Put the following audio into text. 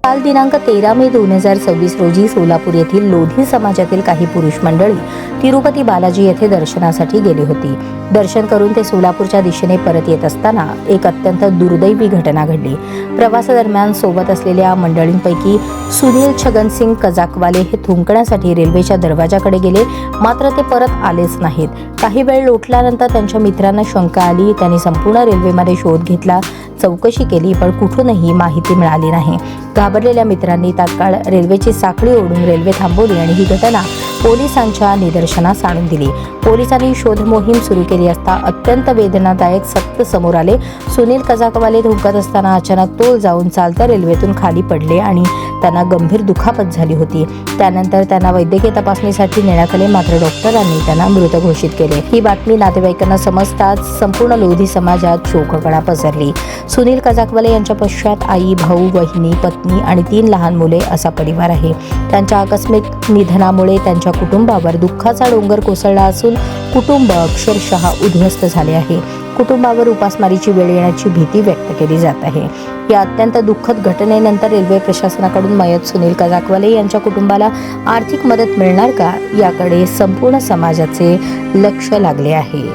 काल दिनांक 13 मे 2026 रोजी सोलापूर येथील लोधी समाजातील काही पुरुष मंडळी तिरुपती बालाजी येथे दर्शनासाठी गेली होती। दर्शन करून ते सोलापूरच्या दिशेने परत येत असताना एक अत्यंत दुर्दैवी घटना घडली। प्रवासादरम्यान सोबत असलेल्या मंडळींपैकी सुनील छगनसिंग कजाकवाले हे थुंकण्यासाठी रेल्वेच्या दरवाजाकडे गेले, मात्र ते परत आलेच नाहीत। काही वेळ लोटल्यानंतर त्यांच्या मित्रांना शंका आली। त्यांनी संपूर्ण रेल्वेमध्ये शोध घेतला, चौकशी केली, पण कुठूनही माहिती मिळाली नाही। घाबरलेल्या मित्रांनी तात्काळ रेल्वेची साखळी ओढून रेल्वे थांबवली आणि ही घटना पोलिसांच्या निदर्शनास आणून दिली। पोलिसांनी शोध मोहीम सुरू केली असता अत्यंत वेदनादायक सत्य समोर आले। सुनील कजाकवाले थुंकत असताना अचानक तोल जाऊन चालत्या रेल्वेतून खाली पडले आणि त्यांना गंभीर दुखापत झाली होती। त्यानंतर त्यांना वैद्यकीय तपासणीसाठी नेण्यात आले, मात्र डॉक्टरांनी त्यांना मृत घोषित केले। ही बातमी नातेवाईकांना समजताच संपूर्ण लोधी समाजात शोककळा पसरली। सुनील कजाकवाले यांच्या पश्चात आई, भाऊ, वहिनी, पत्नी आणि 3 लहान मुले असा परिवार आहे। त्यांच्या आकस्मिक निधनामुळे त्यांच्या कुटुंबावर दुःखाचा डोंगर कोसळला असून कुटुंब अक्षरशः उद्ध्वस्त झाले आहे। कुटुंबावर उपासमारीची वेळ येण्याची भीती व्यक्त केली जात आहे। या अत्यंत दुःखद घटनेनंतर रेल्वे प्रशासनाकडून मयत सुनील कजाकवाले यांच्या कुटुंबाला आर्थिक मदत मिळणार का, याकडे संपूर्ण समाजाचे लक्ष लागले आहे।